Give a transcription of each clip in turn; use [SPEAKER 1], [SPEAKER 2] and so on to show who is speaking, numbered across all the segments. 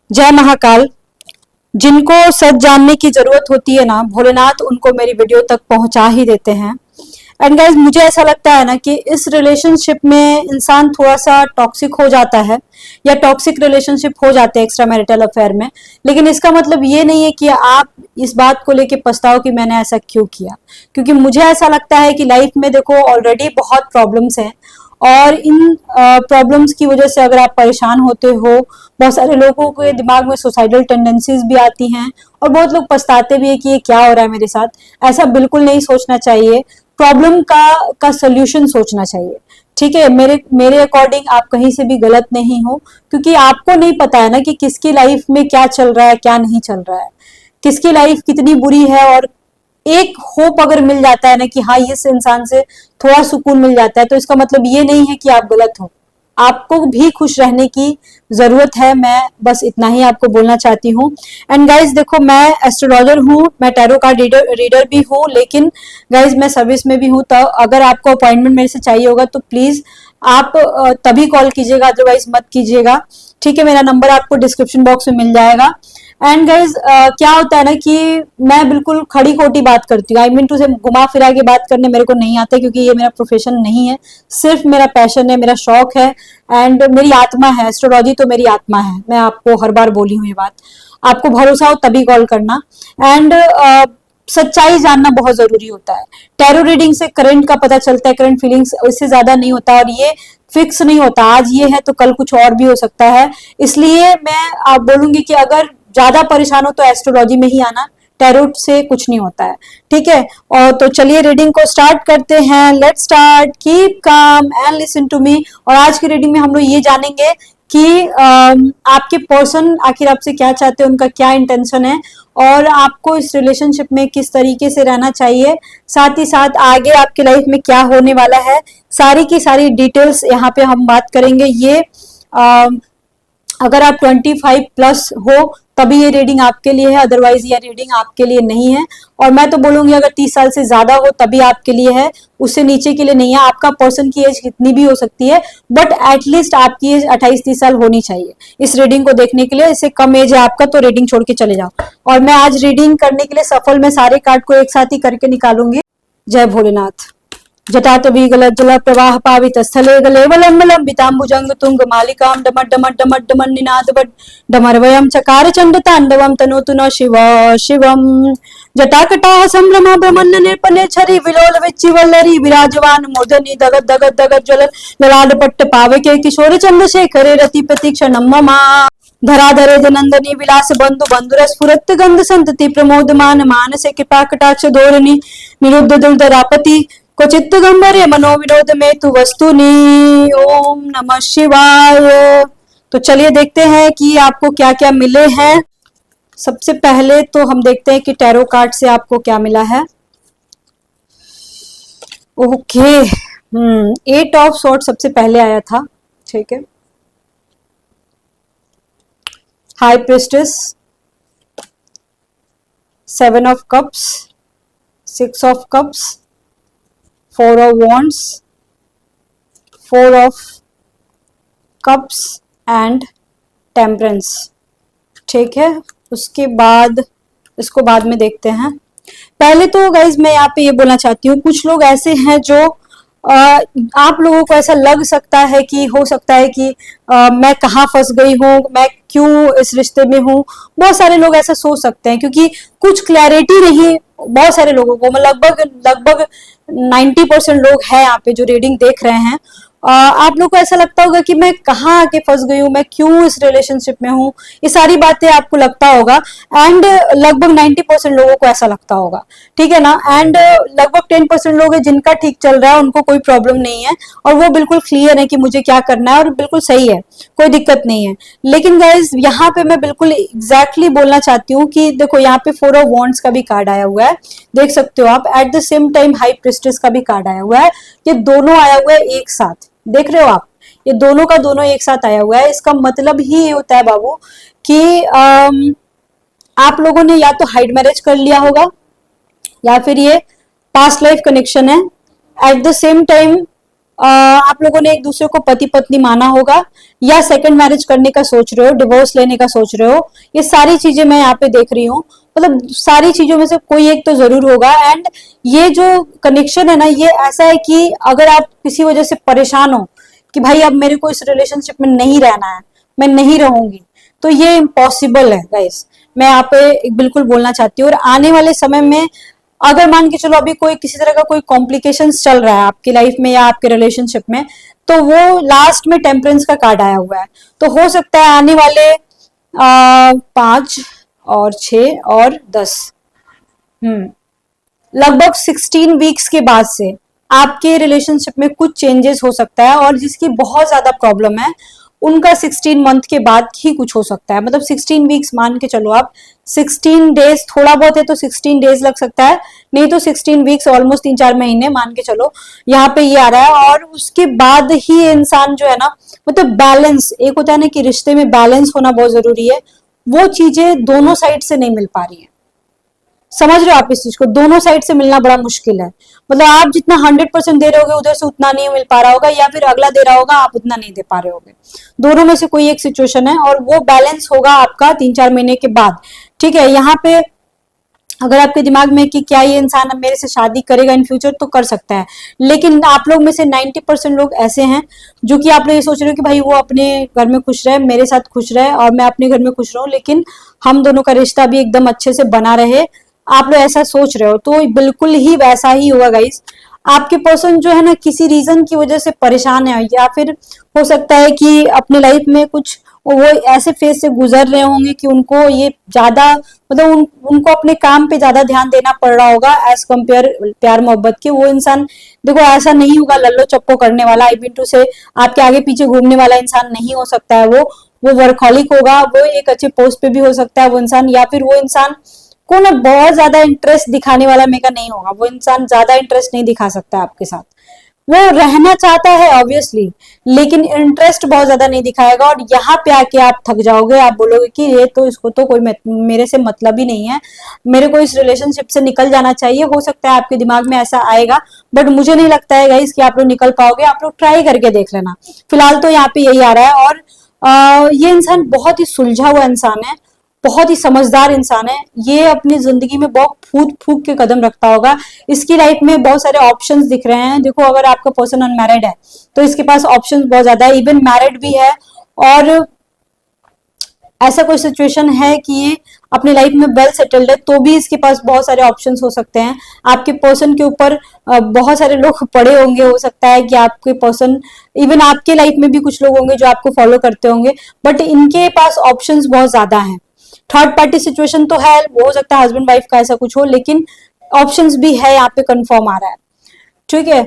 [SPEAKER 1] जय महाकाल। जिनको सच जानने की जरूरत होती है ना, भोलेनाथ उनको मेरी वीडियो तक पहुंचा ही देते हैं। एंड गाइज, मुझे ऐसा लगता है ना कि इस रिलेशनशिप में इंसान थोड़ा सा टॉक्सिक हो जाता है या टॉक्सिक रिलेशनशिप हो जाते हैं एक्स्ट्रा मैरिटल अफेयर में। लेकिन इसका मतलब ये नहीं है कि आप इस बात को लेके पछताओ कि मैंने ऐसा क्यों किया, क्योंकि मुझे ऐसा लगता है कि लाइफ में देखो ऑलरेडी बहुत प्रॉब्लम्स हैं और इन प्रॉब्लम्स की वजह से अगर आप परेशान होते हो, बहुत सारे लोगों के दिमाग में सुसाइडल टेंडेंसीज भी आती हैं और बहुत लोग पछताते भी है कि ये क्या हो रहा है मेरे साथ। ऐसा बिल्कुल नहीं सोचना चाहिए। प्रॉब्लम का सोल्यूशन सोचना चाहिए। ठीक है, मेरे मेरे अकॉर्डिंग आप कहीं से भी गलत नहीं हो, क्योंकि आपको नहीं पता है ना कि किसकी लाइफ में क्या चल रहा है, क्या नहीं चल रहा है, किसकी लाइफ कितनी बुरी है। और एक होप अगर मिल जाता है ना कि हाँ इस इंसान से थोड़ा सुकून मिल जाता है, तो इसका मतलब ये नहीं है कि आप गलत हो। आपको भी खुश रहने की जरूरत है। मैं बस इतना ही आपको बोलना चाहती हूँ। एंड गाइज देखो, मैं एस्ट्रोलॉजर हूँ, मैं टैरो कार्ड रीडर भी हूँ, लेकिन गाइज मैं सर्विस में भी हूँ। तो अगर आपको अपॉइंटमेंट मेरे से चाहिए होगा तो प्लीज आप तभी कॉल कीजिएगा, अदरवाइज मत कीजिएगा। ठीक है, मेरा नंबर आपको डिस्क्रिप्शन बॉक्स में मिल जाएगा। एंड गाइज क्या होता है ना कि मैं बिल्कुल खड़ी खोटी बात करती हूँ। आई मीन टू से घुमा फिरा के बात करने मेरे को नहीं आता, क्योंकि ये मेरा प्रोफेशन नहीं है, सिर्फ मेरा पैशन है, मेरा शौक है एंड मेरी आत्मा है। एस्ट्रोलॉजी तो मेरी आत्मा है। मैं आपको हर बार बोली हूँ ये बात। आपको भरोसा हो तभी कॉल करना। एंड सच्चाई जानना बहुत जरूरी होता है। टैरो रीडिंग से करंट का पता चलता है, करंट फीलिंग्स, इससे ज्यादा नहीं होता। और ये फिक्स नहीं होता, आज ये है तो कल कुछ और भी हो सकता है। इसलिए मैं आप बोलूंगी कि अगर ज्यादा परेशान हो तो एस्ट्रोलॉजी में ही आना, टैरो से कुछ नहीं होता है। ठीक है, और तो चलिए रीडिंग को स्टार्ट करते हैं। Let's start, keep calm and listen to me. और आज की रीडिंग में हम लोग ये जानेंगे कि आपके पर्सन आखिर आपसे क्या चाहते हैं, उनका क्या इंटेंशन है और आपको इस रिलेशनशिप में किस तरीके से रहना चाहिए, साथ ही साथ आगे आपके लाइफ में क्या होने वाला है, सारी की सारी डिटेल्स यहाँ पे हम बात करेंगे। ये अगर आप 25 प्लस हो तभी ये रीडिंग आपके लिए है, अदरवाइज ये रीडिंग आपके लिए नहीं है। और मैं तो बोलूंगी अगर 30 साल से ज्यादा हो तभी आपके लिए है, उससे नीचे के लिए नहीं है। आपका पर्सन की एज कितनी भी हो सकती है, बट एटलीस्ट आपकी एज 28-30 साल होनी चाहिए इस रीडिंग को देखने के लिए। इससे कम एज है आपका तो रीडिंग छोड़ के चले जाओ। और मैं आज रीडिंग करने के लिए सफल में सारे कार्ड को एक साथ ही करके निकालूंगी। जय भोलेनाथ। जटाटवीगलज्जल प्रवाह पावित स्थले गलेवलंबलंबितांबुजंग तुंग मालिकां डमट डमट डमट डमन निनादवट डमरवयं चकार चंड तांडवं तनोतु न शिव शिवम। जटाकटाह संभ्रम ब्रह्मण्य निर्पने छरि विलोल विच्चिवल्लरी विराजमान मूर्धनि दगद दगद दगद ज्वल ललाट पट्ट पावके किशोर चंद्रशेखरे रति प्रतीक्षणं मम। धराधरे जनंदनी विलास बंधु बंधुर स्फुरत गंध संतति प्रमोदमान मानसे कृपा कटाक्ष धोरणी निरुद्ध दुर्धरापति क्वचित गंभरे मनोविनोद में तु वस्तुनि। ओम नमः शिवाय। तो चलिए देखते हैं कि आपको क्या क्या मिले हैं। सबसे पहले तो हम देखते हैं कि टैरो कार्ड से आपको क्या मिला है। ओके, 8 ऑफ सॉर्ड सबसे पहले आया था। ठीक है, high priestess, 7 of cups, 6 of cups, 4 of wands, 4 of cups and temperance। ठीक है, उसके बाद इसको बाद में देखते हैं। पहले तो गाइज मैं यहाँ पे ये बोलना चाहती हूँ, कुछ लोग ऐसे हैं जो आप लोगों को ऐसा लग सकता है कि हो सकता है कि मैं कहाँ फंस गई हूँ, मैं क्यों इस रिश्ते में हूँ। बहुत सारे लोग ऐसा सोच सकते हैं क्योंकि कुछ क्लैरिटी नहीं बहुत सारे लोगों को, लगभग लगभग 90% लोग हैं यहाँ पे जो रीडिंग देख रहे हैं। आप लोग को ऐसा लगता होगा कि मैं कहाँ आके फंस गई हूँ, मैं क्यों इस रिलेशनशिप में हूँ, ये सारी बातें आपको लगता होगा। एंड लगभग 90% लोगों को ऐसा लगता होगा। ठीक है ना। एंड लगभग 10% लोग हैं जिनका ठीक चल रहा है, उनको कोई प्रॉब्लम नहीं है और वो बिल्कुल क्लियर है कि मुझे क्या करना है और बिल्कुल सही है, कोई दिक्कत नहीं है। लेकिन गाइज यहाँ पे मैं बिल्कुल एग्जैक्टली बोलना चाहती हूँ कि देखो यहाँ पे 4 ऑफ वॉन्ड्स का भी कार्ड आया हुआ है, देख सकते हो आप। At the same time high priestess का भी कार्ड आया हुआ है। ये दोनों आया हुआ है एक साथ, देख रहे हो आप, ये दोनों का दोनों एक साथ आया हुआ है। इसका मतलब ही ये होता है बाबू कि आप लोगों ने या तो हाइड मैरिज कर लिया होगा या फिर ये पास्ट लाइफ कनेक्शन है। एट द सेम टाइम आप लोगों ने एक दूसरे को पति पत्नी माना होगा, या सेकंड मैरिज करने का सोच रहे हो, डिवोर्स लेने का सोच रहे हो। ये सारी चीजें मैं यहाँ पे देख रही हूँ, मतलब सारी चीजों में से कोई एक तो जरूर होगा। एंड ये जो कनेक्शन है ना, ये ऐसा है कि अगर आप किसी वजह से परेशान हो कि भाई अब मेरे को इस रिलेशनशिप में नहीं रहना है, मैं नहीं रहूंगी, तो ये इम्पॉसिबल है गाइस। मैं यहाँ पे बिल्कुल बोलना चाहती हूँ। और आने वाले समय में अगर मान के चलो अभी कोई किसी तरह का कोई कॉम्प्लिकेशंस चल रहा है आपकी लाइफ में या आपके रिलेशनशिप में, तो वो लास्ट में टेम्परेंस का कार्ड आया हुआ है। तो हो सकता है आने वाले 5 और 6 और 10 लगभग 16 वीक्स के बाद से आपके रिलेशनशिप में कुछ चेंजेस हो सकता है। और जिसकी बहुत ज्यादा प्रॉब्लम है उनका 16 मंथ के बाद ही कुछ हो सकता है। मतलब 16 वीक्स मान के चलो आप, 16 डेज थोड़ा बहुत है तो 16 डेज लग सकता है, नहीं तो 16 वीक्स ऑलमोस्ट 3-4 महीने मान के चलो, यहाँ पे ये आ रहा है। और उसके बाद ही इंसान जो है ना, मतलब बैलेंस, एक होता है ना कि रिश्ते में बैलेंस होना बहुत जरूरी है, वो चीजें दोनों साइड से नहीं मिल पा रही है। समझ रहे हो आप इस चीज को? दोनों साइड से मिलना बड़ा मुश्किल है। मतलब आप जितना 100% दे रहे होगे उधर से उतना नहीं मिल पा रहा होगा, या फिर अगला दे रहा होगा आप उतना नहीं दे पा रहे होगे। दोनों में से कोई एक सिचुएशन है, और वो बैलेंस होगा आपका 3-4 महीने के बाद। ठीक है, यहाँ पे अगर आपके दिमाग में कि क्या ये इंसान अब मेरे से शादी करेगा इन फ्यूचर, तो कर सकता है। लेकिन आप लोग में से 90% लोग ऐसे हैं जो कि आप लोग ये सोच रहे हो कि भाई वो अपने घर में खुश रहे, मेरे साथ खुश रहे, और मैं अपने घर में खुश रहूं, लेकिन हम दोनों का रिश्ता भी एकदम अच्छे से बना रहे। आप लोग ऐसा सोच रहे हो, तो बिल्कुल ही वैसा ही होगा गाइस। आपके पर्सन जो है ना, किसी रीजन की वजह से परेशान है, या फिर हो सकता है कि अपने लाइफ में कुछ वो ऐसे फेज से गुजर रहे होंगे कि उनको ये ज्यादा, मतलब उनको अपने काम पे ज्यादा ध्यान देना पड़ रहा होगा एज कम्पेयर प्यार मोहब्बत के। वो इंसान देखो ऐसा नहीं होगा लल्लो चप्पो करने वाला, आई मीन टू से आपके आगे पीछे घूमने वाला इंसान नहीं हो सकता है। वो वर्कहॉलिक होगा, वो एक अच्छे पोस्ट पे भी हो सकता है वो इंसान, या फिर वो इंसान को ना बहुत ज्यादा इंटरेस्ट दिखाने वाला मेगा नहीं होगा। वो इंसान ज्यादा इंटरेस्ट नहीं दिखा सकता आपके साथ, वो रहना चाहता है ऑब्वियसली, लेकिन इंटरेस्ट बहुत ज्यादा नहीं दिखाएगा। और यहाँ पे आके आप थक जाओगे, आप बोलोगे कि ये तो, इसको तो कोई मेरे से मतलब ही नहीं है, मेरे को इस रिलेशनशिप से निकल जाना चाहिए। हो सकता है आपके दिमाग में ऐसा आएगा, बट मुझे नहीं लगता है गाइस कि आप लोग निकल पाओगे। आप लोग ट्राई करके देख लेना। फिलहाल तो यहाँ पे यही आ रहा है। और ये इंसान बहुत ही सुलझा हुआ इंसान है, बहुत ही समझदार इंसान है। ये अपनी जिंदगी में बहुत फूट फूक के कदम रखता होगा। इसकी लाइफ में बहुत सारे ऑप्शंस दिख रहे हैं। देखो अगर आपका पर्सन अनमैरिड है तो इसके पास ऑप्शंस बहुत ज्यादा है, इवन मैरिड भी है। और ऐसा कोई सिचुएशन है कि ये अपनी लाइफ में वेल सेटल्ड है, तो भी इसके पास बहुत सारे ऑप्शंस हो सकते हैं। आपके पर्सन के ऊपर बहुत सारे लोग पड़े होंगे, हो सकता है कि आपके पर्सन, इवन आपके लाइफ में भी कुछ लोग होंगे जो आपको फॉलो करते होंगे, बट इनके पास ऑप्शंस बहुत ज्यादा हैं। थर्ड पार्टी सिचुएशन तो है, वो हो सकता है हस्बैंड वाइफ का ऐसा कुछ हो, लेकिन ऑप्शंस भी है, यहाँ पे कंफर्म आ रहा है। ठीक है,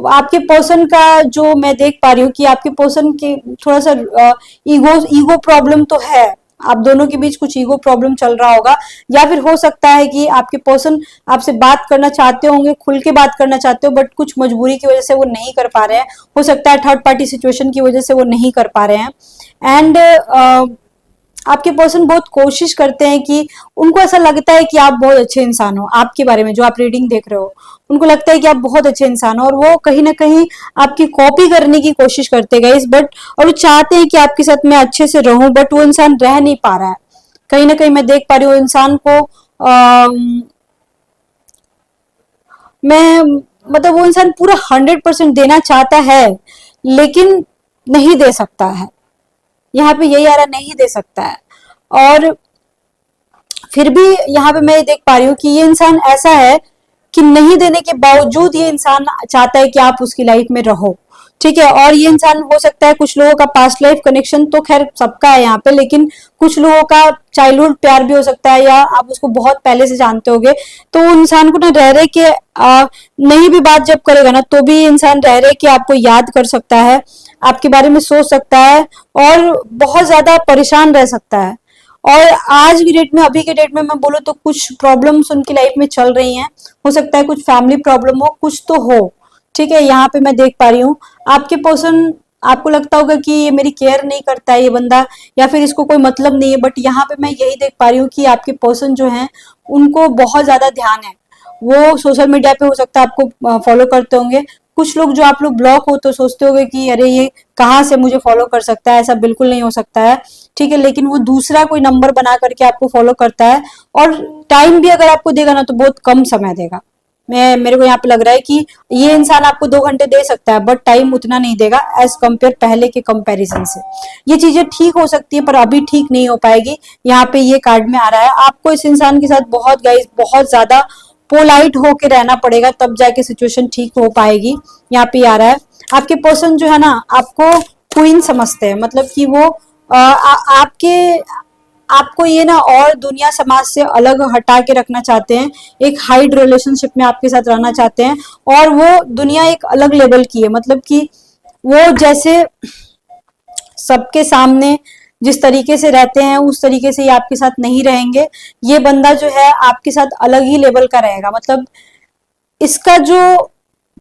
[SPEAKER 1] आपके पर्सन का जो मैं देख पा रही हूँ कि आपके पर्सन के थोड़ा सा ईगो प्रॉब्लम तो है। आप दोनों के बीच कुछ ईगो प्रॉब्लम चल रहा होगा, या फिर हो सकता है कि आपके पर्सन आपसे बात करना चाहते होंगे, खुल के बात करना चाहते हो, बट कुछ मजबूरी की वजह से वो नहीं कर पा रहे हैं। हो सकता है थर्ड पार्टी सिचुएशन की वजह से वो नहीं कर पा रहे हैं। एंड आपके पर्सन बहुत कोशिश करते हैं कि उनको ऐसा लगता है कि आप बहुत अच्छे इंसान हो, आपके बारे में जो आप रीडिंग देख रहे हो उनको लगता है कि आप बहुत अच्छे इंसान हो, और वो कहीं ना कहीं आपकी कॉपी करने की कोशिश करते गए बट, और वो चाहते हैं कि आपके साथ मैं अच्छे से रहूं, बट वो इंसान रह नहीं पा रहा है। कहीं ना कहीं मैं देख पा रही हूँ इंसान को मैं मतलब वो इंसान पूरा 100% देना चाहता है, लेकिन नहीं दे सकता है। यहाँ पे यही आ रहा, नहीं दे सकता है। और फिर भी यहाँ पे मैं देख पा रही हूँ कि ये इंसान ऐसा है कि नहीं देने के बावजूद ये इंसान चाहता है कि आप उसकी लाइफ में रहो। ठीक है, और ये इंसान हो सकता है कुछ लोगों का पास्ट लाइफ कनेक्शन तो खैर सबका है यहाँ पे, लेकिन कुछ लोगों का चाइल्डहुड प्यार भी हो सकता है, या आप उसको बहुत पहले से जानते होगे। तो इंसान को ना रह रहे के नहीं भी बात जब करेगा ना, तो भी इंसान रह रहे कि आपको याद कर सकता है, आपके बारे में सोच सकता है, और बहुत ज्यादा परेशान रह सकता है। और आज की डेट में, अभी के डेट में मैं बोलूँ तो कुछ प्रॉब्लम्स उनकी लाइफ में चल रही हैं। हो सकता है कुछ फैमिली प्रॉब्लम हो, कुछ तो हो। ठीक है, यहाँ पे मैं देख पा रही हूँ आपके पर्सन, आपको लगता होगा कि ये मेरी केयर नहीं करता है ये बंदा, या फिर इसको कोई मतलब नहीं है, बट यहाँ पे मैं यही देख पा रही हूँ कि आपके पर्सन जो हैं उनको बहुत ज्यादा ध्यान है। वो सोशल मीडिया पे हो सकता है आपको फॉलो करते होंगे, कुछ लोग जो आप लोग ब्लॉक हो तो सोचते होगे कि अरे ये कहाँ से मुझे फॉलो कर सकता है, ऐसा बिल्कुल नहीं हो सकता है, ठीक है। लेकिन वो दूसरा कोई नंबर बना करके आपको फॉलो करता है, और टाइम भी अगर आपको देगा ना तो बहुत कम समय देगा। मेरे को यहाँ पे लग रहा है कि ये इंसान आपको 2 घंटे दे सकता है, बट टाइम उतना नहीं देगा एज कम्पेयर पहले के कंपैरिजन से। ये चीजें ठीक हो सकती है पर अभी ठीक नहीं हो पाएगी। यहाँ पे ये कार्ड में आ रहा है, आपको इस इंसान के साथ बहुत गाइस बहुत ज्यादा पोलाइट होके रहना पड़ेगा, तब जाके सिचुएशन ठीक हो पाएगी। यहाँ पे आ रहा है आपके पर्सन जो है ना आपको क्वीन समझते हैं, मतलब कि वो आपके आपको ये ना और दुनिया समाज से अलग हटा के रखना चाहते हैं, एक हाइड रिलेशनशिप में आपके साथ रहना चाहते हैं, और वो दुनिया एक अलग लेवल की है, मतलब कि वो जैसे सबके सामने जिस तरीके से रहते हैं उस तरीके से ये आपके साथ नहीं रहेंगे। ये बंदा जो है आपके साथ अलग ही लेवल का रहेगा, मतलब इसका जो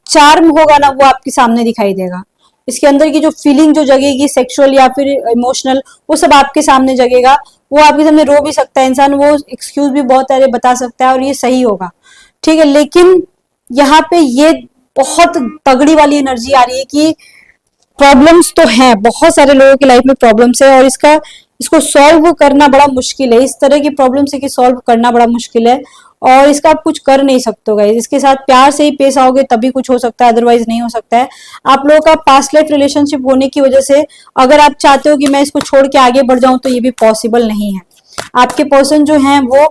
[SPEAKER 1] चार्म होगा ना वो आपके सामने दिखाई देगा। इसके अंदर की जो फीलिंग जो जगेगी सेक्सुअल या फिर इमोशनल, वो सब आपके सामने जगेगा। वो आपके सामने रो भी सकता है इंसान, वो एक्सक्यूज भी बहुत सारे बता सकता है और ये सही होगा, ठीक है। लेकिन यहाँ पे ये बहुत तगड़ी वाली एनर्जी आ रही है कि प्रॉब्लम्स तो हैं, बहुत सारे लोगों की लाइफ में प्रॉब्लम्स है, और इसको सॉल्व करना बड़ा मुश्किल है। इस तरह की प्रॉब्लम्स है कि सॉल्व करना बड़ा मुश्किल है, और इसका आप कुछ कर नहीं सकते हो गाइस। इसके साथ प्यार से ही पेश आओगे तभी कुछ हो सकता है, अदरवाइज नहीं हो सकता है। आप लोगों का पास्ट लाइफ रिलेशनशिप होने की वजह से अगर आप चाहते हो कि मैं इसको छोड़ के आगे बढ़ जाऊं तो ये भी पॉसिबल नहीं है। आपके पर्सन जो हैं वो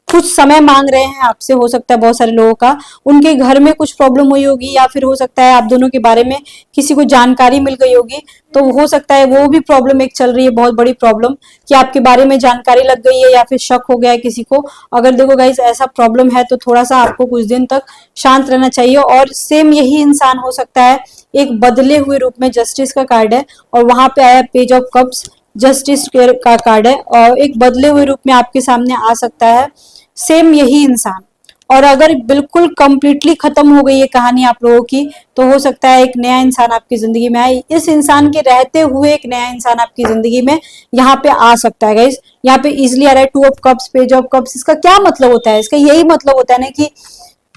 [SPEAKER 1] कुछ समय मांग रहे हैं आपसे, हो सकता है बहुत सारे लोगों का उनके घर में कुछ प्रॉब्लम हुई होगी, या फिर हो सकता है आप दोनों के बारे में किसी को जानकारी मिल गई होगी, तो हो सकता है वो भी प्रॉब्लम एक चल रही है, बहुत बड़ी प्रॉब्लम कि आपके बारे में जानकारी लग गई है या फिर शक हो गया है किसी को। अगर देखो गाइस ऐसा प्रॉब्लम है तो थोड़ा सा आपको कुछ दिन तक शांत रहना चाहिए। और सेम यही इंसान हो सकता है एक बदले हुए रूप में, जस्टिस का कार्ड है और वहां पे आया पेज ऑफ कप्स, जस्टिस का कार्ड है, और एक बदले हुए रूप में आपके सामने आ सकता है सेम यही इंसान। और अगर बिल्कुल कंप्लीटली खत्म हो गई है कहानी आप लोगों की, तो हो सकता है एक नया इंसान आपकी जिंदगी में आए। इस इंसान के रहते हुए एक नया इंसान आपकी जिंदगी में यहाँ पे आ सकता है गाइस। यहाँ पे इजिली आ रहा है 2 of cups, page of cups. इसका क्या मतलब होता है? इसका यही मतलब होता है ना कि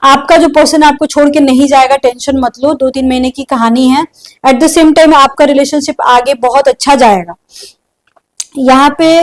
[SPEAKER 1] आपका जो पर्सन आपको छोड़ के नहीं जाएगा, टेंशन मत लो, 2-3 महीने की कहानी है। एट द सेम टाइम आपका रिलेशनशिप आगे बहुत अच्छा जाएगा। यहाँ पे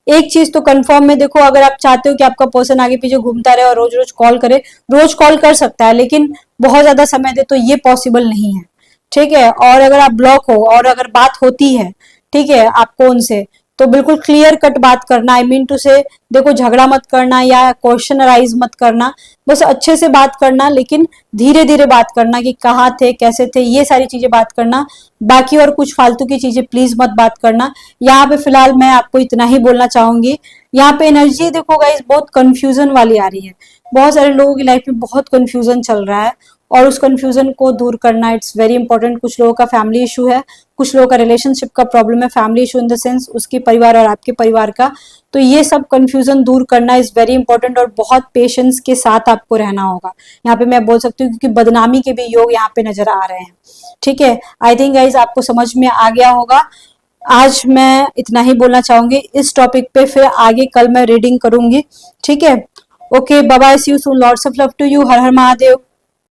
[SPEAKER 1] एक चीज तो कंफर्म है, देखो अगर आप चाहते हो कि आपका पर्सन आगे पीछे घूमता रहे और रोज रोज कॉल करे, रोज कॉल कर सकता है, लेकिन बहुत ज्यादा समय दे तो ये पॉसिबल नहीं है, ठीक है। और अगर आप ब्लॉक हो और अगर बात होती है, ठीक है, आपको उनसे, तो बिल्कुल क्लियर कट बात करना। आई मीन टू से, देखो झगड़ा मत करना या क्वेश्चनराइज मत करना, बस अच्छे से बात करना, लेकिन धीरे धीरे बात करना कि कहाँ थे, कैसे थे, ये सारी चीजें बात करना। बाकी और कुछ फालतू की चीजें प्लीज मत बात करना। यहाँ पे फिलहाल मैं आपको इतना ही बोलना चाहूंगी। यहाँ पे एनर्जी देखो गाइस बहुत कंफ्यूजन वाली आ रही है, बहुत सारे लोगों की लाइफ में बहुत कंफ्यूजन चल रहा है, और उस कंफ्यूजन को दूर करना इट्स वेरी इंपॉर्टेंट। कुछ लोगों का फैमिली इशू है, कुछ लोगों का रिलेशनशिप का प्रॉब्लम है, family issue in the sense उसके परिवार और आपके परिवार का, तो ये सब कंफ्यूजन दूर करना इज वेरी इंपॉर्टेंट, और बहुत पेशेंस के साथ आपको रहना होगा। यहाँ पे मैं बोल सकती हूँ क्योंकि बदनामी के भी योग यहाँ पे नजर आ रहे हैं, ठीक है। आई थिंक गाइज आपको समझ में आ गया होगा। आज मैं इतना ही बोलना चाहूंगी इस टॉपिक पे, फिर आगे कल मैं रीडिंग करूंगी, ठीक है। Okay, bye bye, see you soon, lots of love to you, Har Har Mahadev.